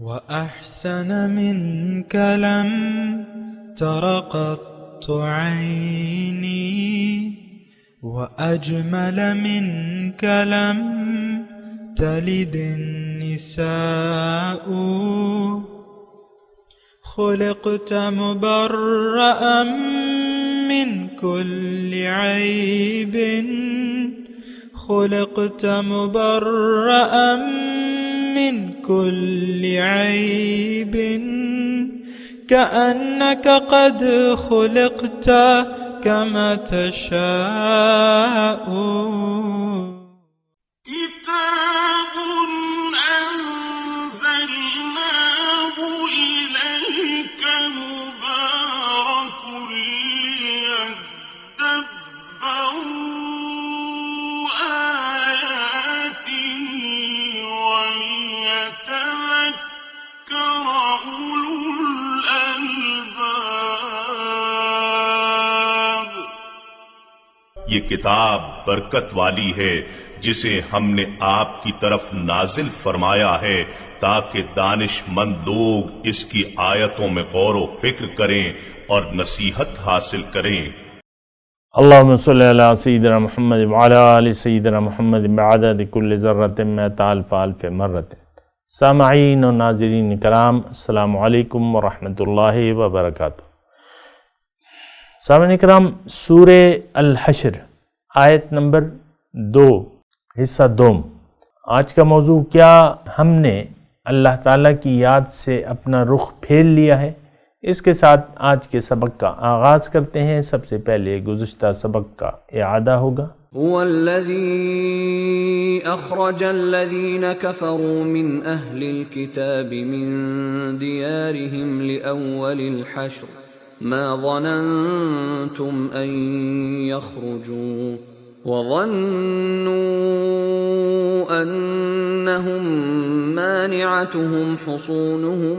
وأحسن منك لم تر قط عيني وأجمل منك لم تلد النساء خلقت مبرأ من كل عيب خلقت مبرأ من كل عيب كأنك قد خلقت كما تشاء كتاب أنزلناه إليك مبارك ليدبروا آياته وليتذكر أولو الألباب۔ یہ کتاب برکت والی ہے جسے ہم نے آپ کی طرف نازل فرمایا ہے تاکہ دانش مند لوگ اس کی آیتوں میں غور و فکر کریں اور نصیحت حاصل کریں۔ اللہم صلی علی سیدنا محمد وعلی آل سیدنا محمد بعدد کل ذرۃ مئۃ الف الف مرۃ۔ سامعین و ناظرین کرام، السلام علیکم ورحمۃ اللہ وبرکاتہ۔ سامعین کرام، سورہ الحشر آیت نمبر 2 حصہ دوم۔ آج کا موضوع کیا ہم نے اللہ تعالیٰ کی یاد سے اپنا رخ پھیر لیا ہے، اس کے ساتھ آج کے سبق کا آغاز کرتے ہیں۔ سب سے پہلے گزشتہ سبق کا اعادہ ہوگا۔ هو الذي أخرج الذين كفروا من أهل الكتاب من ديارهم لأول الحشر ما ظننتم أن يخرجوا وظنوا أنهم مانعتهم حصونهم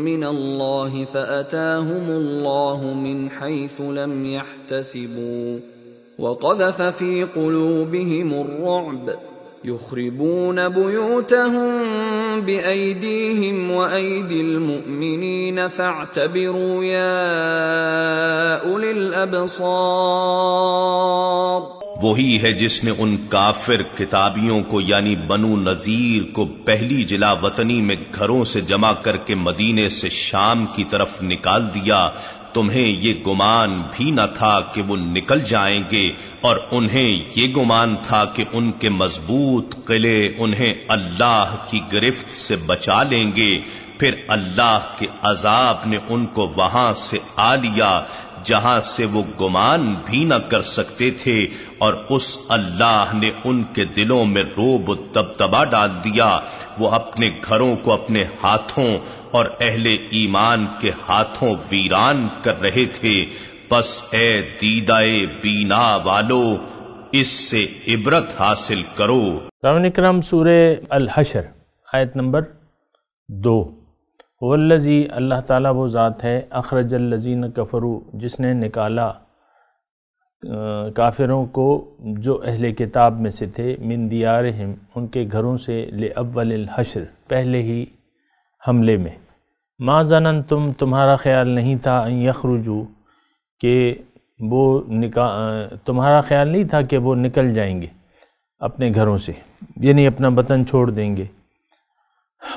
من الله فأتاهم الله من حيث لم يحتسبوا وقذف في قلوبهم الرعب يخربون بيوتهم بأيديهم وأيدي المؤمنين فاعتبروا يا أولي الأبصار۔ وہی ہے جس نے ان کافر کتابیوں کو یعنی بنو نذیر کو پہلی جلا وطنی میں گھروں سے جمع کر کے مدینے سے شام کی طرف نکال دیا۔ تمہیں یہ گمان بھی نہ تھا کہ وہ نکل جائیں گے، اور انہیں یہ گمان تھا کہ ان کے مضبوط قلعے انہیں اللہ کی گرفت سے بچا لیں گے۔ پھر اللہ کے عذاب نے ان کو وہاں سے آ لیا جہاں سے وہ گمان بھی نہ کر سکتے تھے، اور اس اللہ نے ان کے دلوں میں رعب و دبدبا ڈال دیا۔ وہ اپنے گھروں کو اپنے ہاتھوں اور اہل ایمان کے ہاتھوں ویران کر رہے تھے۔ بس اے دیدائے بینا والو، اس سے عبرت حاصل کرو۔ سامعین کرام، سورہ الحشر آیت نمبر 2۔ والذی، اللہ تعالیٰ وہ ذات ہے، اخرج الذین کفروا، جس نے نکالا کافروں کو جو اہل کتاب میں سے تھے، من دیارہم، ان کے گھروں سے، لأول الحشر، پہلے ہی حملے میں۔ ما ظننتم، تمہارا خیال نہیں تھا، ان یخرجوا، کہ وہ تمہارا خیال نہیں تھا کہ وہ نکل جائیں گے اپنے گھروں سے، یعنی اپنا وطن چھوڑ دیں گے۔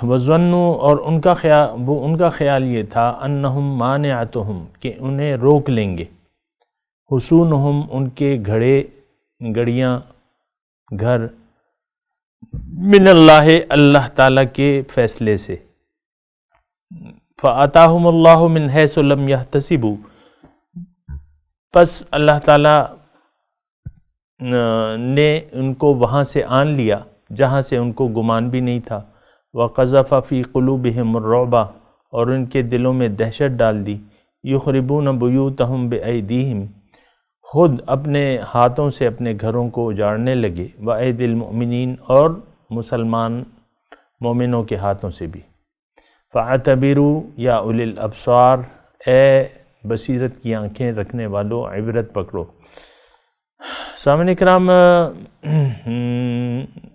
وظنوا، اور ان کا خیال یہ تھا، انہم مانعتہم، کہ انہیں روک لیں گے، حصونہم، ان کے گھڑیاں، گھر، من اللہ، اللہ تعالیٰ کے فیصلے سے۔ فآتاہم اللہ من حیث لم یحتسبوا، پس اللہ تعالیٰ نے ان کو وہاں سے آن لیا جہاں سے ان کو گمان بھی نہیں تھا۔ وقذف فی قلوبہم الرعب، اور ان کے دلوں میں دہشت ڈال دی۔ یخربون بیوتہم بایدیہم، خود اپنے ہاتھوں سے اپنے گھروں کو اجاڑنے لگے، وایدی المؤمنین، اور مسلمان مومنوں کے ہاتھوں سے بھی۔ فاعتبروا یا اولی الابصار، اے بصیرت کی آنکھیں رکھنے والو، عبرت پکڑو۔ سامعین کرام،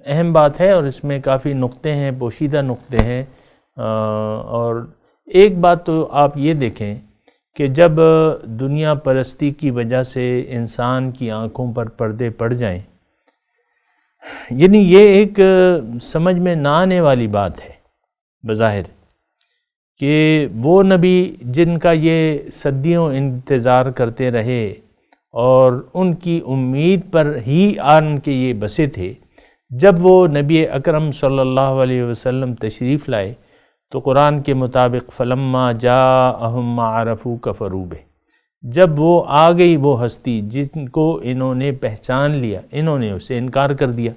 اہم بات ہے اور اس میں کافی نقطے ہیں، پوشیدہ نقطے ہیں۔ اور ایک بات تو آپ یہ دیکھیں کہ جب دنیا پرستی کی وجہ سے انسان کی آنکھوں پر پردے پڑ جائیں، یعنی یہ ایک سمجھ میں نہ آنے والی بات ہے بظاہر کہ وہ نبی جن کا یہ صدیوں انتظار کرتے رہے اور ان کی امید پر ہی آن کے یہ بسے تھے، جب وہ نبی اکرم صلی اللہ علیہ وسلم تشریف لائے تو قرآن کے مطابق فلما جاءہم ما عرفوا کفروا بہ، جب وہ آ گئی وہ ہستی جن کو انہوں نے پہچان لیا، انہوں نے اسے انکار کر دیا۔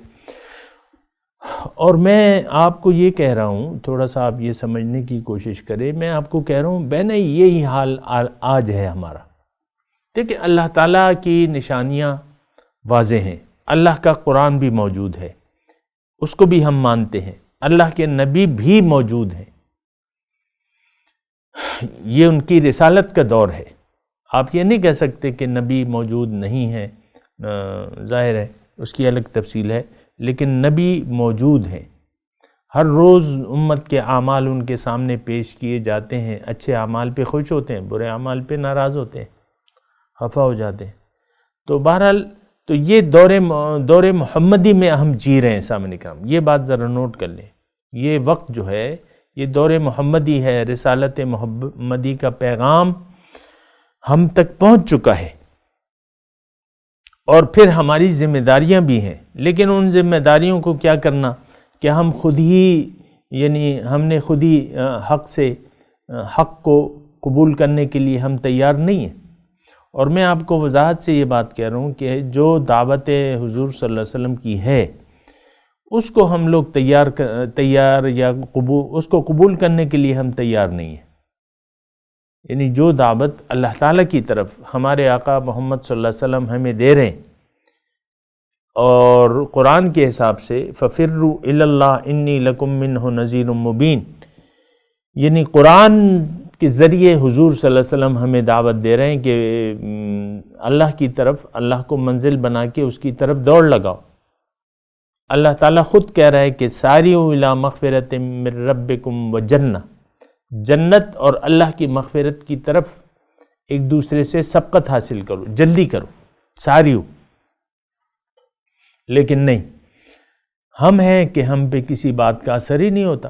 اور میں آپ کو یہ کہہ رہا ہوں، تھوڑا سا آپ یہ سمجھنے کی کوشش کریں، میں آپ کو کہہ رہا ہوں بہن یہی حال آج ہے ہمارا۔ دیکھیں اللہ تعالیٰ کی نشانیاں واضح ہیں، اللہ کا قرآن بھی موجود ہے، اس کو بھی ہم مانتے ہیں، اللہ کے نبی بھی موجود ہیں، یہ ان کی رسالت کا دور ہے۔ آپ یہ نہیں کہہ سکتے کہ نبی موجود نہیں ہے، ظاہر ہے اس کی الگ تفصیل ہے، لیکن نبی موجود ہیں۔ ہر روز امت کے اعمال ان کے سامنے پیش کیے جاتے ہیں، اچھے اعمال پہ خوش ہوتے ہیں، برے اعمال پہ ناراض ہوتے ہیں، خفا ہو جاتے ہیں۔ تو بہرحال تو یہ دور محمدی میں ہم جی رہے ہیں سامنے کرام، یہ بات ذرا نوٹ کر لیں۔ یہ وقت جو ہے یہ دور محمدی ہے، رسالت محمدی کا پیغام ہم تک پہنچ چکا ہے، اور پھر ہماری ذمہ داریاں بھی ہیں، لیکن ان ذمہ داریوں کو کیا کرنا کہ ہم خود ہی ہم نے خود ہی حق کو قبول کرنے کے لیے ہم تیار نہیں ہیں۔ اور میں آپ کو وضاحت سے یہ بات کہہ رہا ہوں کہ جو دعوت حضور صلی اللہ علیہ وسلم کی ہے اس کو ہم لوگ تیار یا اس کو قبول کرنے کے لیے ہم تیار نہیں ہیں۔ یعنی جو دعوت اللہ تعالیٰ کی طرف ہمارے آقا محمد صلی اللہ علیہ وسلم ہمیں دے رہے ہیں، اور قرآن کے حساب سے فَفِرُّوا إِلَى اللَّهِ إِنِّي لَكُم مِّنْهُ نَذِيرٌ مُّبِينٌ، یعنی قرآن کے ذریعے حضور صلی اللہ علیہ وسلم ہمیں دعوت دے رہے ہیں کہ اللہ کی طرف، اللہ کو منزل بنا کے اس کی طرف دوڑ لگاؤ۔ اللہ تعالیٰ خود کہہ رہا ہے کہ ساریعوا الی مغفرۃ من ربکم وجنہ، جنت اور اللہ کی مغفرت کی طرف ایک دوسرے سے سبقت حاصل کرو، جلدی کرو، ساریعوا۔ لیکن نہیں، ہم ہیں کہ ہم پہ کسی بات کا اثر ہی نہیں ہوتا۔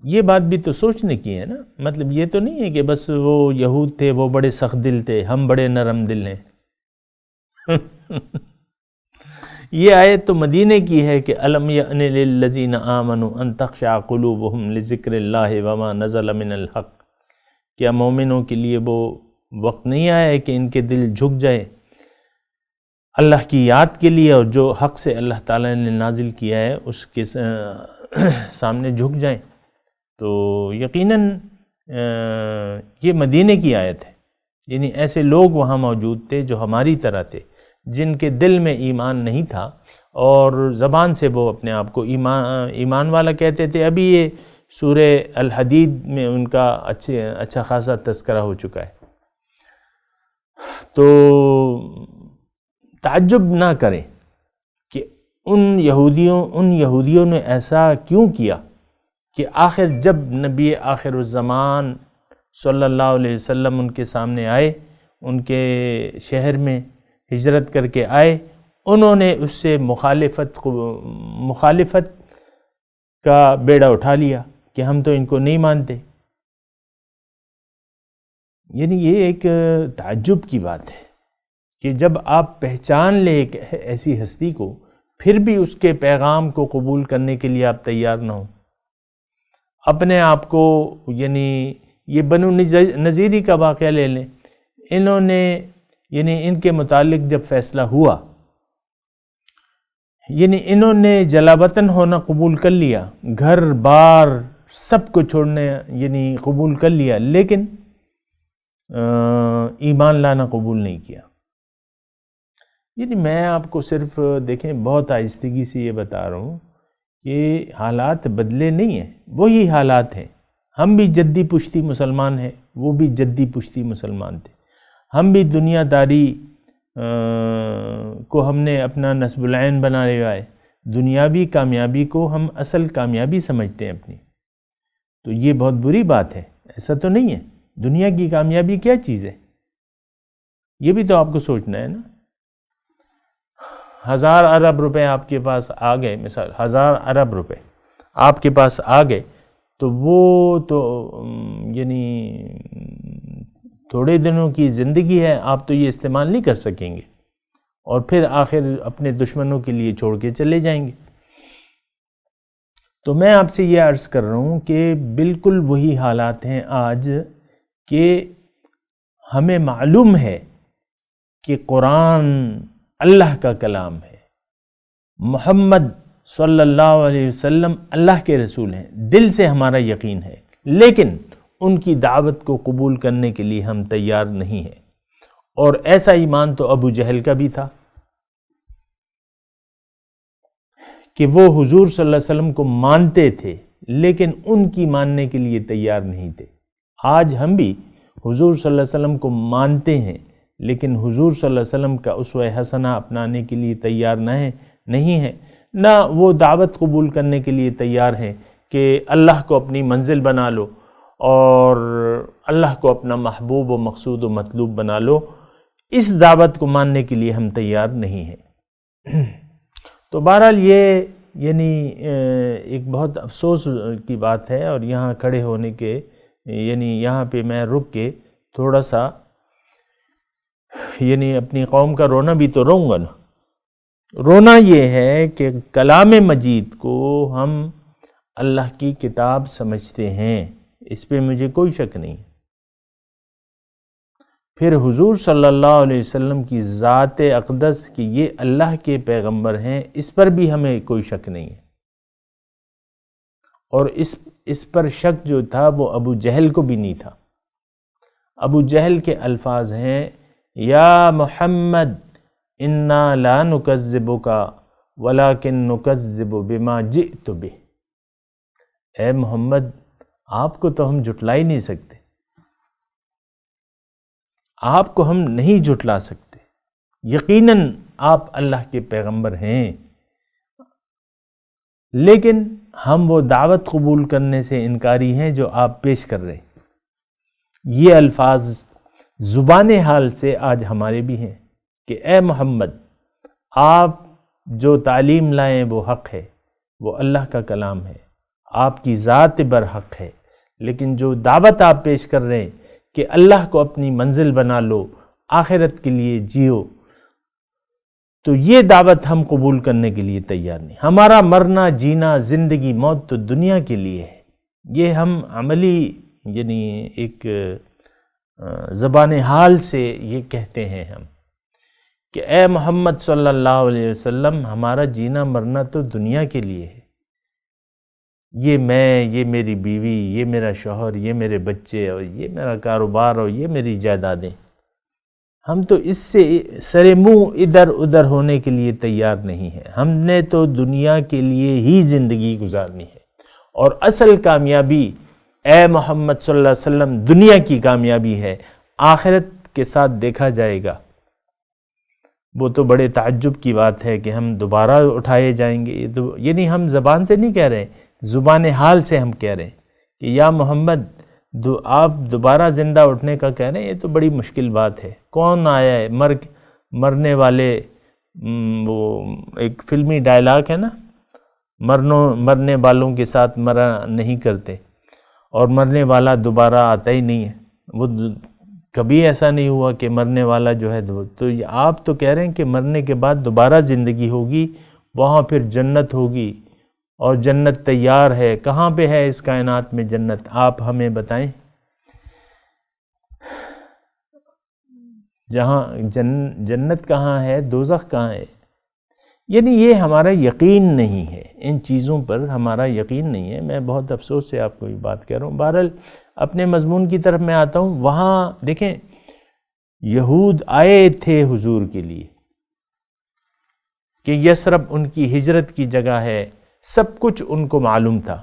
یہ بات بھی تو سوچنے کی ہے نا، مطلب یہ تو نہیں ہے کہ بس وہ یہود تھے وہ بڑے سخت دل تھے، ہم بڑے نرم دل ہیں۔ یہ آیت تو مدینے کی ہے کہ الم یأن للذین آمنوا ان تخشع قلوبہم لذکر اللہ وما نزل من الحق، کیا مومنوں کے لیے وہ وقت نہیں آیا ہے کہ ان کے دل جھک جائے اللہ کی یاد کے لیے، اور جو حق سے اللہ تعالیٰ نے نازل کیا ہے اس کے سامنے جھک جائیں؟ تو یقیناً یہ مدینے کی آیت ہے، یعنی ایسے لوگ وہاں موجود تھے جو ہماری طرح تھے، جن کے دل میں ایمان نہیں تھا اور زبان سے وہ اپنے آپ کو ایمان والا کہتے تھے۔ ابھی یہ سورہ الحدید میں ان کا اچھا خاصا تذکرہ ہو چکا ہے۔ تو تعجب نہ کریں کہ ان یہودیوں نے ایسا کیوں کیا کہ آخر جب نبی آخر الزمان صلی اللہ علیہ وسلم ان کے سامنے آئے، ان کے شہر میں ہجرت کر کے آئے، انہوں نے اس سے مخالفت کا بیڑا اٹھا لیا کہ ہم تو ان کو نہیں مانتے۔ یعنی یہ ایک تعجب کی بات ہے کہ جب آپ پہچان لیں ایک ایسی ہستی کو، پھر بھی اس کے پیغام کو قبول کرنے کے لیے آپ تیار نہ ہوں۔ اپنے آپ کو، یعنی یہ بنو نذیری کا واقعہ لے لیں، انہوں نے ان کے متعلق جب فیصلہ ہوا، انہوں نے جلا وطن ہونا قبول کر لیا، گھر بار سب کو چھوڑنے قبول کر لیا، لیکن ایمان لانا قبول نہیں کیا۔ میں آپ کو صرف دیکھیں بہت آہستگی سے یہ بتا رہا ہوں کہ حالات بدلے نہیں ہیں، وہی حالات ہیں۔ ہم بھی جدی پشتی مسلمان ہیں، وہ بھی جدی پشتی مسلمان تھے۔ ہم بھی دنیا داری کو ہم نے اپنا نصب العین بنا لیا ہے، دنیاوی کامیابی کو ہم اصل کامیابی سمجھتے ہیں اپنی۔ تو یہ بہت بری بات ہے، ایسا تو نہیں ہے۔ دنیا کی کامیابی کیا چیز ہے، یہ بھی تو آپ کو سوچنا ہے نا۔ 1000 ارب روپے آپ کے پاس آ گئے، مثال 1000 ارب روپے آپ کے پاس آ گئے، تو وہ تو یعنی تھوڑے دنوں کی زندگی ہے، آپ تو یہ استعمال نہیں کر سکیں گے، اور پھر آخر اپنے دشمنوں کے لیے چھوڑ کے چلے جائیں گے۔ تو میں آپ سے یہ عرض کر رہا ہوں کہ بالکل وہی حالات ہیں آج، کہ ہمیں معلوم ہے کہ قرآن اللہ کا کلام ہے، محمد صلی اللہ علیہ وسلم اللہ کے رسول ہیں، دل سے ہمارا یقین ہے، لیکن ان کی دعوت کو قبول کرنے کے لیے ہم تیار نہیں ہیں۔ اور ایسا ایمان تو ابو جہل کا بھی تھا کہ وہ حضور صلی اللہ علیہ وسلم کو مانتے تھے، لیکن ان کی ماننے کے لیے تیار نہیں تھے۔ آج ہم بھی حضور صلی اللہ علیہ وسلم کو مانتے ہیں، لیکن حضور صلی اللہ علیہ وسلم کا اسوہ حسنہ اپنانے کے لیے تیار نہیں ہیں، نہ وہ دعوت قبول کرنے کے لیے تیار ہیں کہ اللہ کو اپنی منزل بنا لو اور اللہ کو اپنا محبوب و مقصود و مطلوب بنا لو۔ اس دعوت کو ماننے کے لیے ہم تیار نہیں ہیں۔ تو بہرحال یہ یعنی ایک بہت افسوس کی بات ہے، اور یہاں کھڑے ہونے کے یعنی یہاں پہ میں رک کے تھوڑا سا یعنی اپنی قوم کا رونا بھی تو روں گا نا۔ رونا یہ ہے کہ کلام مجید کو ہم اللہ کی کتاب سمجھتے ہیں، اس پہ مجھے کوئی شک نہیں۔ پھر حضور صلی اللہ علیہ وسلم کی ذات اقدس کہ یہ اللہ کے پیغمبر ہیں، اس پر بھی ہمیں کوئی شک نہیں ہے۔ اور اس پر شک جو تھا وہ ابو جہل کو بھی نہیں تھا۔ ابو جہل کے الفاظ ہیں، یا محمد انا لا نکذبک ولکن نکذب بما جئت بہ، اے محمد آپ کو تو ہم جھٹلا ہی نہیں سکتے، آپ کو ہم نہیں جھٹلا سکتے، یقیناً آپ اللہ کے پیغمبر ہیں، لیکن ہم وہ دعوت قبول کرنے سے انکاری ہیں جو آپ پیش کر رہے ہیں۔ یہ الفاظ زبان حال سے آج ہمارے بھی ہیں کہ اے محمد آپ جو تعلیم لائیں وہ حق ہے، وہ اللہ کا کلام ہے، آپ کی ذات برحق ہے، لیکن جو دعوت آپ پیش کر رہے ہیں کہ اللہ کو اپنی منزل بنا لو، آخرت کے لیے جیو، تو یہ دعوت ہم قبول کرنے کے لیے تیار نہیں۔ ہمارا مرنا جینا زندگی موت تو دنیا کے لیے ہے، یہ ہم عملی یعنی ایک زبان حال سے یہ کہتے ہیں ہم کہ اے محمد صلی اللہ علیہ وسلم ہمارا جینا مرنا تو دنیا کے لیے ہے، یہ میں، یہ میری بیوی، یہ میرا شوہر، یہ میرے بچے، اور یہ میرا کاروبار، اور یہ میری جائیدادیں، ہم تو اس سے سر منہ ادھر ادھر ہونے کے لیے تیار نہیں ہیں۔ ہم نے تو دنیا کے لیے ہی زندگی گزارنی ہے، اور اصل کامیابی اے محمد صلی اللہ علیہ وسلم دنیا کی کامیابی ہے، آخرت کے ساتھ دیکھا جائے گا۔ وہ تو بڑے تعجب کی بات ہے کہ ہم دوبارہ اٹھائے جائیں گے، یہ تو یعنی ہم زبان سے نہیں کہہ رہے، زبان حال سے ہم کہہ رہے ہیں کہ یا محمد آپ دوبارہ زندہ اٹھنے کا کہہ رہے ہیں، یہ تو بڑی مشکل بات ہے۔ کون آیا ہے مرنے والے، وہ ایک فلمی ڈائلاگ ہے نا، مرنے والوں کے ساتھ مرا نہیں کرتے، اور مرنے والا دوبارہ آتا ہی نہیں ہے۔ وہ کبھی ایسا نہیں ہوا کہ مرنے والا جو ہے تو آپ تو کہہ رہے ہیں کہ مرنے کے بعد دوبارہ زندگی ہوگی، وہاں پھر جنت ہوگی، اور جنت تیار ہے۔ کہاں پہ ہے اس کائنات میں جنت؟ آپ ہمیں بتائیں، جہاں جنت کہاں ہے، دوزخ کہاں ہے؟ یعنی یہ ہمارا یقین نہیں ہے، ان چیزوں پر ہمارا یقین نہیں ہے۔ میں بہت افسوس سے آپ کو یہ بات کہہ رہا ہوں۔ بہرحال اپنے مضمون کی طرف میں آتا ہوں۔ وہاں دیکھیں، یہود آئے تھے حضور کے لیے کہ یثرب ان کی ہجرت کی جگہ ہے، سب کچھ ان کو معلوم تھا۔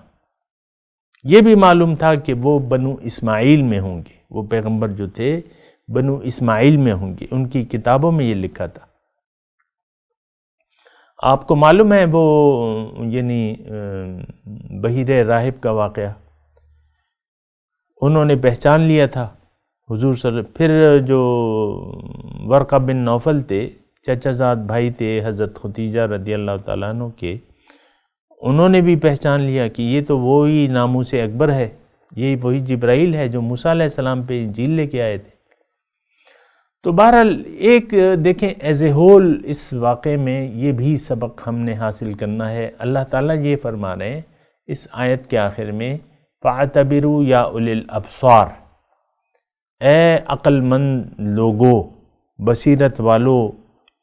یہ بھی معلوم تھا کہ وہ بنو اسماعیل میں ہوں گے، وہ پیغمبر جو تھے بنو اسماعیل میں ہوں گے، ان کی کتابوں میں یہ لکھا تھا۔ آپ کو معلوم ہے وہ یعنی بحیرہ راہب کا واقعہ انہوں نے پہچان لیا تھا حضور صلی اللہ علیہ وسلم۔ پھر جو ورقہ بن نوفل تھے، چچا زاد بھائی تھے حضرت ختیجہ رضی اللہ تعالیٰ عنہ کے، انہوں نے بھی پہچان لیا کہ یہ تو وہی ناموس اکبر ہے، یہ وہی جبرائیل ہے جو موسیٰ علیہ السلام پہ انجیل لے کے آئے تھے۔ تو بہرحال ایک دیکھیں ایز اے ہول اس واقعے میں یہ بھی سبق ہم نے حاصل کرنا ہے۔ اللہ تعالیٰ یہ فرما رہے ہیں اس آیت کے آخر میں فَاعْتَبِرُوا یا اُولِي الْأَبْصَارِ، اے عقل مند لوگو، بصیرت والو،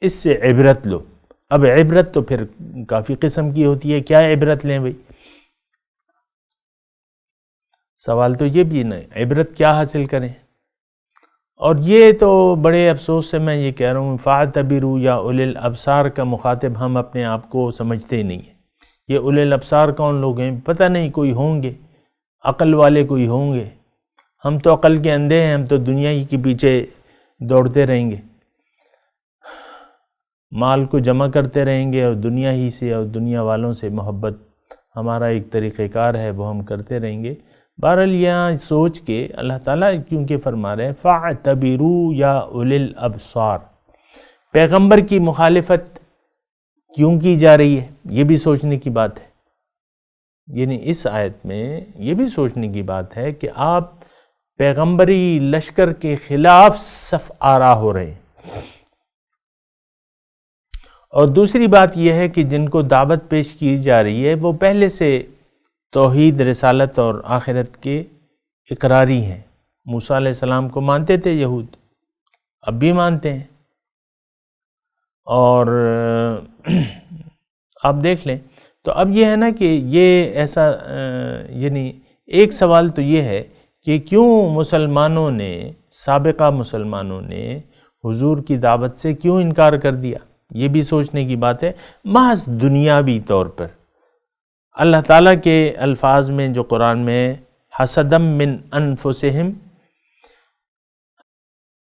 اس سے عبرت لو۔ اب عبرت تو پھر کافی قسم کی ہوتی ہے، کیا عبرت لیں بھئی؟ سوال تو یہ بھی نہیں، عبرت کیا حاصل کریں؟ اور یہ تو بڑے افسوس سے میں یہ کہہ رہا ہوں، فَاعْتَبِرُوا یا اُولِي الْأَبْصَارِ کا مخاطب ہم اپنے آپ کو سمجھتے ہی نہیں ہیں۔ یہ اولِ الابصار کون لوگ ہیں؟ پتہ نہیں، کوئی ہوں گے، عقل والے کوئی ہوں گے۔ ہم تو عقل کے اندھے ہیں، ہم تو دنیا ہی کے پیچھے دوڑتے رہیں گے، مال کو جمع کرتے رہیں گے اور دنیا ہی سے اور دنیا والوں سے محبت ہمارا ایک طریقہ کار ہے، وہ ہم کرتے رہیں گے۔ بہرحال یہاں سوچ کے اللہ تعالیٰ کیونکہ فرما رہے ہیں فَاعْتَبِرُوا یا اُولِي الْأَبْصَارِ، پیغمبر کی مخالفت کیوں کی جا رہی ہے، یہ بھی سوچنے کی بات ہے۔ یعنی اس آیت میں یہ بھی سوچنے کی بات ہے کہ آپ پیغمبری لشکر کے خلاف صف آرا ہو رہے ہیں۔ اور دوسری بات یہ ہے کہ جن کو دعوت پیش کی جا رہی ہے وہ پہلے سے توحید، رسالت اور آخرت کے اقراری ہیں۔ موسیٰ علیہ السلام کو مانتے تھے یہود، اب بھی مانتے ہیں۔ اور آپ دیکھ لیں تو اب یہ ہے نا کہ یہ ایسا یعنی ایک سوال تو یہ ہے کہ کیوں مسلمانوں نے، سابقہ مسلمانوں نے حضور کی دعوت سے کیوں انکار کر دیا؟ یہ بھی سوچنے کی بات ہے۔ محض دنیاوی طور پر اللہ تعالیٰ کے الفاظ میں جو قرآن میں حسدم من انفسہم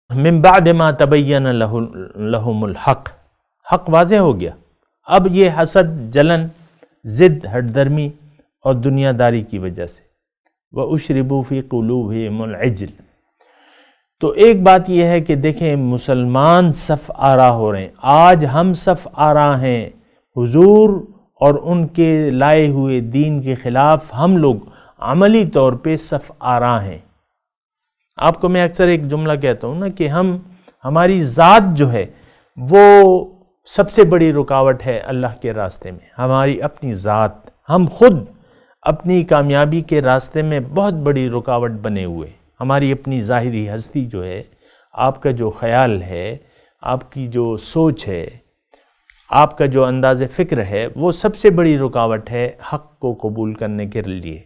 من بعد ما تبین لہم الحق، حق واضح ہو گیا، اب یہ حسد، جلن، ضد، ہٹ درمی اور دنیا داری کی وجہ سے وَأُشْرِبُوا فِي قُلُوبِهِمُ الْعِجْلَ۔ تو ایک بات یہ ہے کہ دیکھیں مسلمان صف آرا ہو رہے ہیں، آج ہم صف آرا ہیں حضور اور ان کے لائے ہوئے دین کے خلاف، ہم لوگ عملی طور پہ صف آرا ہیں۔ آپ کو میں اکثر ایک جملہ کہتا ہوں نا کہ ہماری ذات جو ہے وہ سب سے بڑی رکاوٹ ہے اللہ کے راستے میں، ہماری اپنی ذات، ہم خود اپنی کامیابی کے راستے میں بہت بڑی رکاوٹ بنے ہوئے، ہماری اپنی ظاہری ہستی جو ہے، آپ کا جو خیال ہے، آپ کی جو سوچ ہے، آپ کا جو انداز فکر ہے، وہ سب سے بڑی رکاوٹ ہے حق کو قبول کرنے کے لیے۔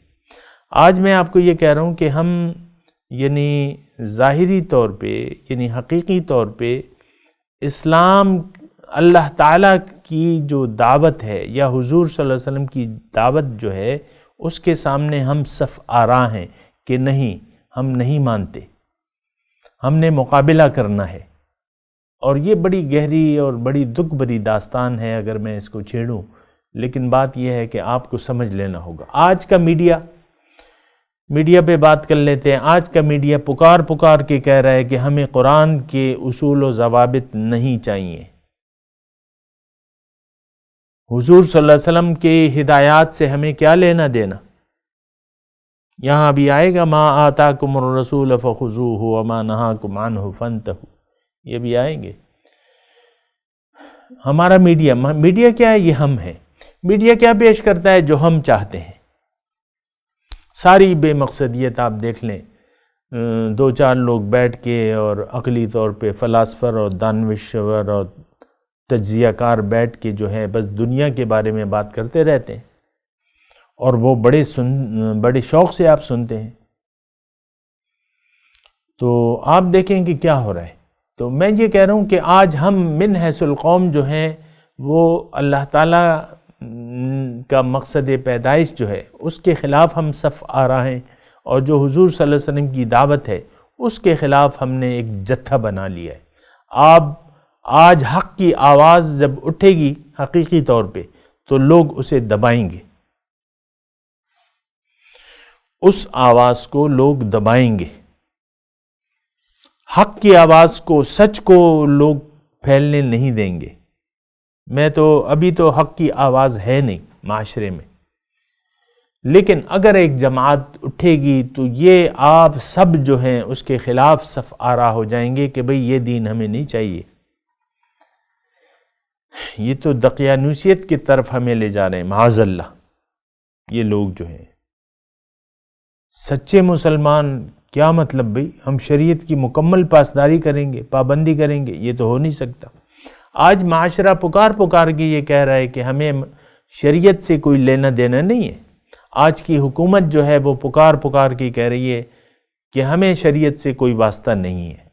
آج میں آپ کو یہ کہہ رہا ہوں کہ ہم یعنی ظاہری طور پہ، یعنی حقیقی طور پہ اسلام، اللہ تعالیٰ کی جو دعوت ہے یا حضور صلی اللہ علیہ وسلم کی دعوت جو ہے، اس کے سامنے ہم صف آرا ہیں کہ نہیں، ہم نہیں مانتے، ہم نے مقابلہ کرنا ہے۔ اور یہ بڑی گہری اور بڑی دکھ بھری داستان ہے اگر میں اس کو چھیڑوں، لیکن بات یہ ہے کہ آپ کو سمجھ لینا ہوگا۔ آج کا میڈیا پہ بات کر لیتے ہیں۔ آج کا میڈیا پکار کے کہہ رہا ہے کہ ہمیں قرآن کے اصول و ضوابط نہیں چاہیے، حضور صلی اللہ علیہ وسلم کے ہدایات سے ہمیں کیا لینا دینا۔ یہاں بھی آئے گا ما آتاکم الرسول فخذوہ وما نہاکم عنہ فانتہوا، یہ بھی آئیں گے۔ ہمارا میڈیا کیا ہے؟ یہ ہم ہیں۔ میڈیا کیا پیش کرتا ہے؟ جو ہم چاہتے ہیں۔ ساری بے مقصدیت آپ دیکھ لیں، دو چار لوگ بیٹھ کے اور عقلی طور پہ فلاسفر اور دانشور اور تجزیہ کار بیٹھ کے جو ہے بس دنیا کے بارے میں بات کرتے رہتے ہیں، اور وہ بڑے شوق سے آپ سنتے ہیں۔ تو آپ دیکھیں کہ کیا ہو رہا ہے۔ تو میں یہ کہہ رہا ہوں کہ آج ہم من حیث القوم جو ہیں وہ اللہ تعالیٰ کا مقصد پیدائش جو ہے اس کے خلاف ہم صف آرا ہیں، اور جو حضور صلی اللہ علیہ وسلم کی دعوت ہے اس کے خلاف ہم نے ایک جتھا بنا لیا ہے۔ آج حق کی آواز جب اٹھے گی حقیقی طور پہ تو لوگ اسے دبائیں گے۔ اس آواز کو لوگ دبائیں گے، حق کی آواز کو، سچ کو لوگ پھیلنے نہیں دیں گے۔ ابھی تو حق کی آواز ہے نہیں معاشرے میں، لیکن اگر ایک جماعت اٹھے گی تو یہ آپ سب جو ہیں اس کے خلاف صف آرا ہو جائیں گے کہ بھئی یہ دین ہمیں نہیں چاہیے، یہ تو دقیانوسیت کی طرف ہمیں لے جا رہے ہیں معاذ اللہ۔ یہ لوگ جو ہیں سچے مسلمان، کیا مطلب بھئی ہم شریعت کی مکمل پاسداری کریں گے، پابندی کریں گے؟ یہ تو ہو نہیں سکتا۔ آج معاشرہ پکار کے یہ کہہ رہا ہے کہ ہمیں شریعت سے کوئی لینا دینا نہیں ہے۔ آج کی حکومت جو ہے وہ پکار کے کہہ رہی ہے کہ ہمیں شریعت سے کوئی واسطہ نہیں ہے،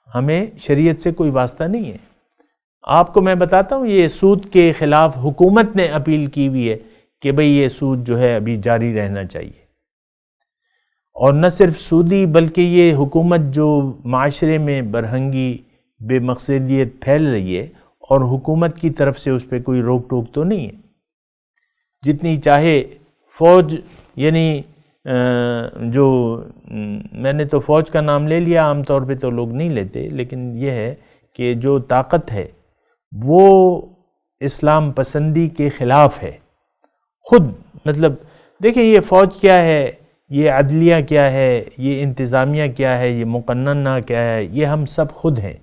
ہمیں شریعت سے کوئی واسطہ نہیں ہے۔ آپ کو میں بتاتا ہوں، یہ سود کے خلاف حکومت نے اپیل کی ہوئی ہے کہ بھئی یہ سود جو ہے ابھی جاری رہنا چاہیے، اور نہ صرف سودی بلکہ یہ حکومت جو معاشرے میں برہنگی بے مقصدیت پھیل رہی ہے، اور حکومت کی طرف سے اس پہ کوئی روک ٹوک تو نہیں ہے، جتنی چاہے فوج، یعنی جو میں نے تو فوج کا نام لے لیا، عام طور پہ تو لوگ نہیں لیتے، لیکن یہ ہے کہ جو طاقت ہے وہ اسلام پسندی کے خلاف ہے خود۔ مطلب دیکھیں یہ فوج کیا ہے، یہ عدلیہ کیا ہے، یہ انتظامیہ کیا ہے، یہ مقننہ کیا ہے، یہ ہم سب خود ہیں۔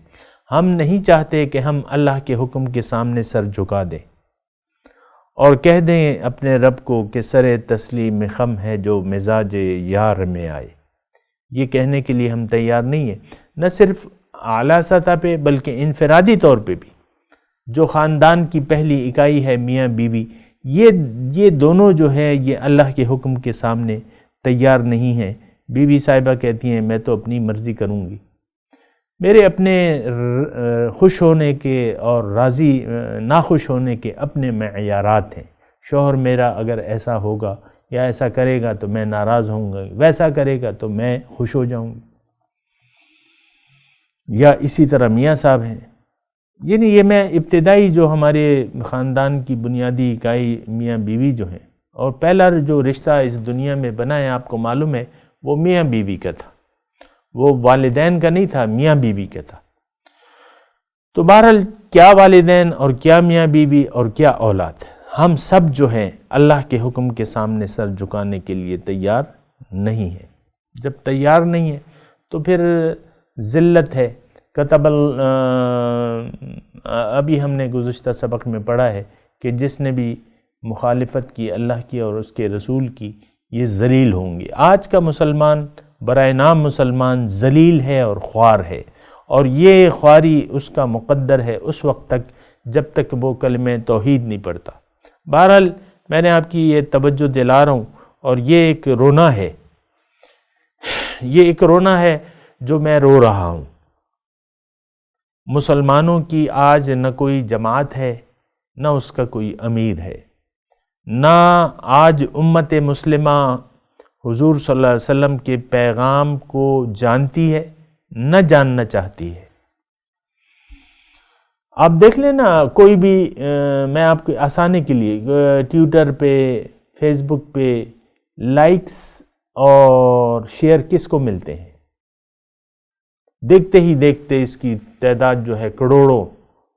ہم نہیں چاہتے کہ ہم اللہ کے حکم کے سامنے سر جھکا دیں اور کہہ دیں اپنے رب کو کہ سر تسلیم خم ہے جو مزاج یار میں آئے۔ یہ کہنے کے لیے ہم تیار نہیں ہیں، نہ صرف اعلیٰ سطح پہ بلکہ انفرادی طور پہ بھی۔ جو خاندان کی پہلی اکائی ہے میاں بیوی، یہ دونوں جو ہیں یہ اللہ کے حکم کے سامنے تیار نہیں ہیں۔ بیوی صاحبہ کہتی ہیں میں تو اپنی مرضی کروں گی، میرے اپنے خوش ہونے کے اور راضی ناخوش ہونے کے اپنے معیارات ہیں۔ شوہر میرا اگر ایسا ہوگا یا ایسا کرے گا تو میں ناراض ہوں گا، ویسا کرے گا تو میں خوش ہو جاؤں گی۔ یا اسی طرح میاں صاحب ہیں، یعنی یہ میں ابتدائی جو ہمارے خاندان کی بنیادی اکائی میاں بیوی جو ہیں، اور پہلا جو رشتہ اس دنیا میں بنا ہے آپ کو معلوم ہے وہ میاں بیوی کا تھا، وہ والدین کا نہیں تھا، میاں بیوی کا تھا۔ تو بہرحال کیا والدین اور کیا میاں بیوی اور کیا اولاد، ہم سب جو ہیں اللہ کے حکم کے سامنے سر جھکانے کے لیے تیار نہیں ہیں۔ جب تیار نہیں ہے تو پھر ذلت ہے۔ ابھی ہم نے گزشتہ سبق میں پڑھا ہے کہ جس نے بھی مخالفت کی اللہ کی اور اس کے رسول کی، یہ ذلیل ہوں گے۔ آج کا مسلمان برائے نام مسلمان ذلیل ہے اور خوار ہے، اور یہ خواری اس کا مقدر ہے اس وقت تک جب تک وہ کلمہ توحید نہیں پڑھتا۔ بہرحال میں نے آپ کی یہ توجہ دلا رہا ہوں، اور یہ ایک رونا ہے، یہ ایک رونا ہے جو میں رو رہا ہوں۔ مسلمانوں کی آج نہ کوئی جماعت ہے، نہ اس کا کوئی امیر ہے، نہ آج امت مسلمہ حضور صلی اللہ علیہ وسلم کے پیغام کو جانتی ہے، نہ جاننا چاہتی ہے۔ آپ دیکھ لیں نا، کوئی بھی میں آپ کو آسانی کے لیے ٹویٹر پہ، فیس بک پہ لائکس اور شیئر کس کو ملتے ہیں؟ دیکھتے ہی دیکھتے اس کی تعداد جو ہے کروڑوں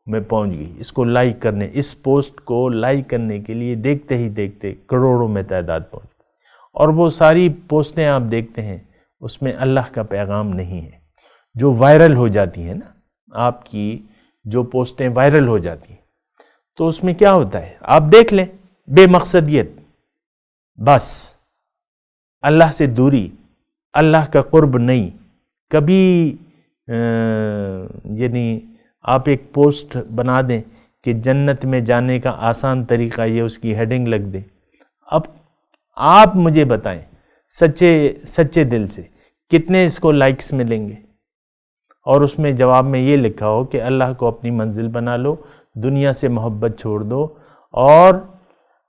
میں پہنچ گئی۔ اس کو لائک کرنے، اس پوسٹ کو لائک کرنے کے لیے دیکھتے ہی دیکھتے کروڑوں میں تعداد پہنچ گئی، اور وہ ساری پوسٹیں آپ دیکھتے ہیں اس میں اللہ کا پیغام نہیں ہے۔ جو وائرل ہو جاتی ہیں نا، آپ کی جو پوسٹیں وائرل ہو جاتی ہیں تو اس میں کیا ہوتا ہے آپ دیکھ لیں، بے مقصدیت، بس اللہ سے دوری، اللہ کا قرب نہیں۔ کبھی یعنی آپ ایک پوسٹ بنا دیں کہ جنت میں جانے کا آسان طریقہ یہ، اس کی ہیڈنگ لگ دیں۔ اب آپ مجھے بتائیں سچے دل سے کتنے اس کو لائکس ملیں گے؟ اور اس میں جواب میں یہ لکھا ہو کہ اللہ کو اپنی منزل بنا لو، دنیا سے محبت چھوڑ دو اور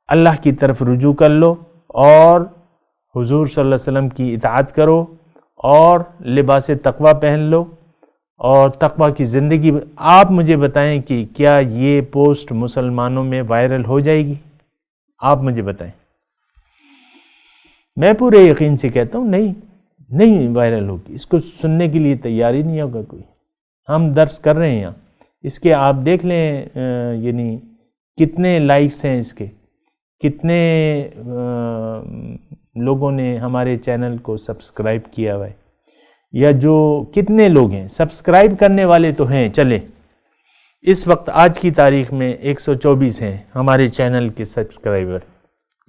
اللہ کی طرف رجوع کر لو، اور حضور صلی اللہ علیہ وسلم کی اطاعت کرو، اور لباس تقوی پہن لو، اور تقوی کی زندگی۔ آپ مجھے بتائیں کہ کیا یہ پوسٹ مسلمانوں میں وائرل ہو جائے گی؟ آپ مجھے بتائیں. میں پورے یقین سے کہتا ہوں نہیں وائرل ہوگی. اس کو سننے کے لیے تیار ہی نہیں ہوگا کوئی. ہم درس کر رہے ہیں یہاں، اس کے آپ دیکھ لیں یعنی کتنے لائکس ہیں، اس کے کتنے لوگوں نے ہمارے چینل کو سبسکرائب کیا ہوا ہے، یا جو کتنے لوگ ہیں سبسکرائب کرنے والے تو ہیں. چلے اس وقت آج کی تاریخ میں 124 ہیں ہمارے چینل کے سبسکرائبر.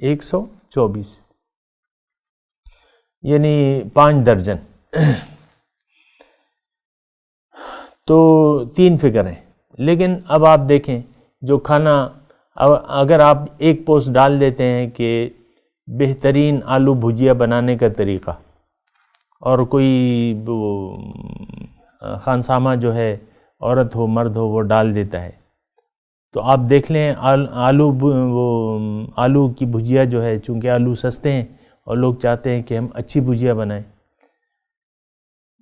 124 یعنی 5 درجن تو 3 فگر ہیں. لیکن اب آپ دیکھیں جو کھانا، اگر آپ ایک پوسٹ ڈال دیتے ہیں کہ بہترین آلو بھجیا بنانے کا طریقہ، اور کوئی خانسامہ جو ہے عورت ہو مرد ہو وہ ڈال دیتا ہے، تو آپ دیکھ لیں آلو کی بھجیا جو ہے، چونکہ آلو سستے ہیں اور لوگ چاہتے ہیں کہ ہم اچھی بھجیا بنائیں،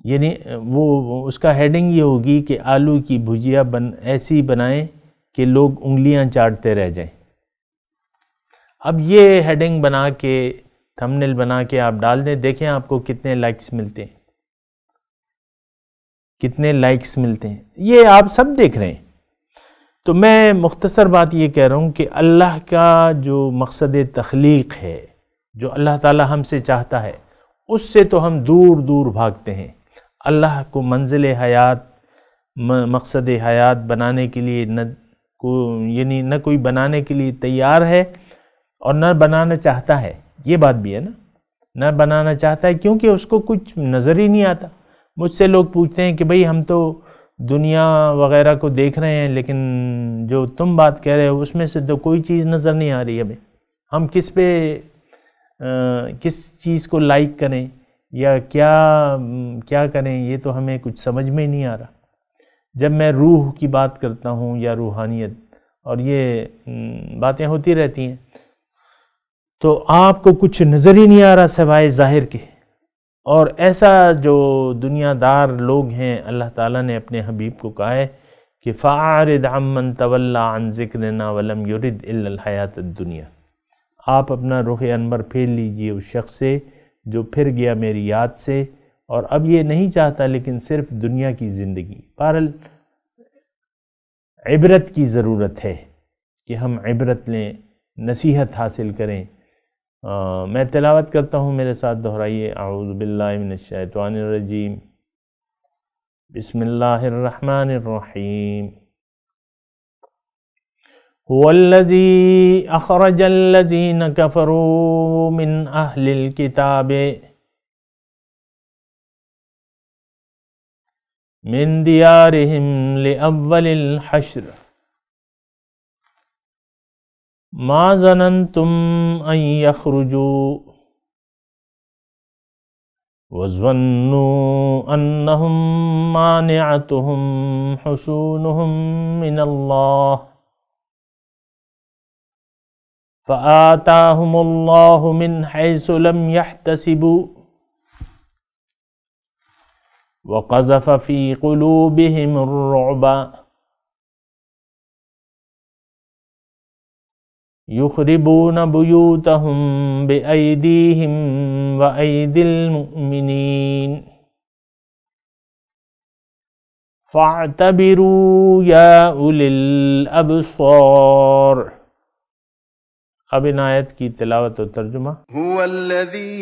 یعنی وہ اس کا ہیڈنگ یہ ہوگی کہ آلو کی بھجیا ایسی بنائیں کہ لوگ انگلیاں چاٹتے رہ جائیں. اب یہ ہیڈنگ بنا کے تھمبنیل بنا کے آپ ڈال دیں، دیکھیں آپ کو کتنے لائکس ملتے ہیں، کتنے لائکس ملتے ہیں. یہ آپ سب دیکھ رہے ہیں. تو میں مختصر بات یہ کہہ رہا ہوں کہ اللہ کا جو مقصد تخلیق ہے، جو اللہ تعالی ہم سے چاہتا ہے، اس سے تو ہم دور دور بھاگتے ہیں. اللہ کو منزل حیات، مقصد حیات بنانے کے لیے یعنی نہ کوئی بنانے کے لیے تیار ہے اور نہ بنانا چاہتا ہے. یہ بات بھی ہے نا، نہ بنانا چاہتا ہے کیونکہ اس کو کچھ نظر ہی نہیں آتا. مجھ سے لوگ پوچھتے ہیں کہ بھئی ہم تو دنیا وغیرہ کو دیکھ رہے ہیں، لیکن جو تم بات کہہ رہے ہو اس میں سے تو کوئی چیز نظر نہیں آ رہی. ہمیں ہم کس چیز کو لائک کریں یا کیا کریں، یہ تو ہمیں کچھ سمجھ میں نہیں آ رہا. جب میں روح کی بات کرتا ہوں یا روحانیت اور یہ باتیں ہوتی رہتی ہیں تو آپ کو کچھ نظر ہی نہیں آ رہا سوائے ظاہر کے. اور ایسا جو دنیا دار لوگ ہیں، اللہ تعالیٰ نے اپنے حبیب کو کہا ہے کہ فَأَعْرِضْ عَمَّنْ تَوَلَّى عَنْ ذِكْرِنَا وَلَمْ يُرِدْ إِلَّا الْحَيَاةَ الدُّنْيَا. آپ اپنا رخ انور پھیر لیجئے اس شخص سے جو پھر گیا میری یاد سے، اور اب یہ نہیں چاہتا لیکن صرف دنیا کی زندگی. بہرحال عبرت کی ضرورت ہے کہ ہم عبرت لیں، نصیحت حاصل کریں. میں تلاوت کرتا ہوں، میرے ساتھ دہرائیے. اعوذ باللہ من الشیطان الرجیم، بسم اللہ الرحمن الرحیم. هو الذی اخرج الذین کفروا من اہل الکتاب من دیارہم لأول الحشر ما ظننتم ان یخرجوا وظنوا انہم مانعتہم حصونہم من اللہ فآتاہم اللہ من حیث لم یحتسبوا وقذف فی قلوبہم الرعب یخربون بیوتہم بأیدیہم وأیدی المؤمنین فاعتبروا یا اولی الابصار. اب ان آیت کی تلاوت و ترجمہ. هو الذي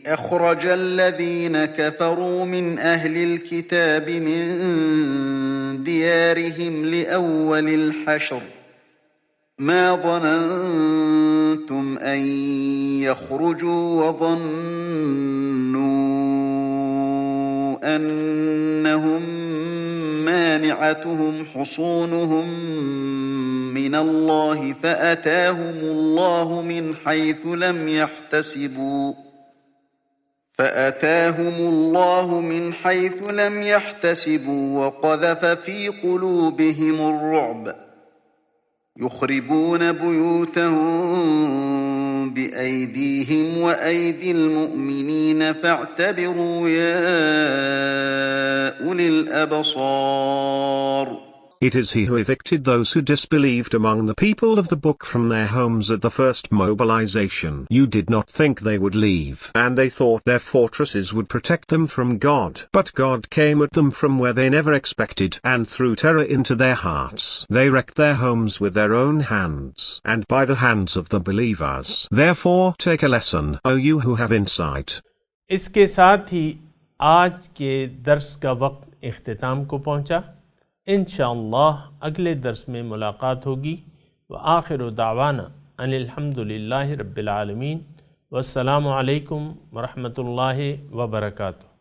أخرج الذين كفروا من أهل الكتاب من ديارهم لأول الحشر ما ظننتم أن يخرجوا وظنوا أنهم مانعتهم حصونهم من الله فأتاهم الله من حيث لم يحتسبوا وقذف في قلوبهم الرعب يخربون بيوتهم بأيديهم وأيدي المؤمنين فاعتبروا يا أولي الأبصار. It is he who evicted those who disbelieved among the people of the book from their homes at the first mobilization. You did not think they would leave, and they thought their fortresses would protect them from God. But God came at them from where they never expected, and threw terror into their hearts. They wrecked their homes with their own hands, and by the hands of the believers. Therefore take a lesson, O you who have insight. اس کے ساتھ ہی آج کے درس کا وقت اختتام کو پہنچا. انشاءاللہ اگلے درس میں ملاقات ہوگی. وآخر دعوانا ان الحمدللہ رب العالمین. والسلام علیکم ورحمۃ اللہ وبرکاتہ.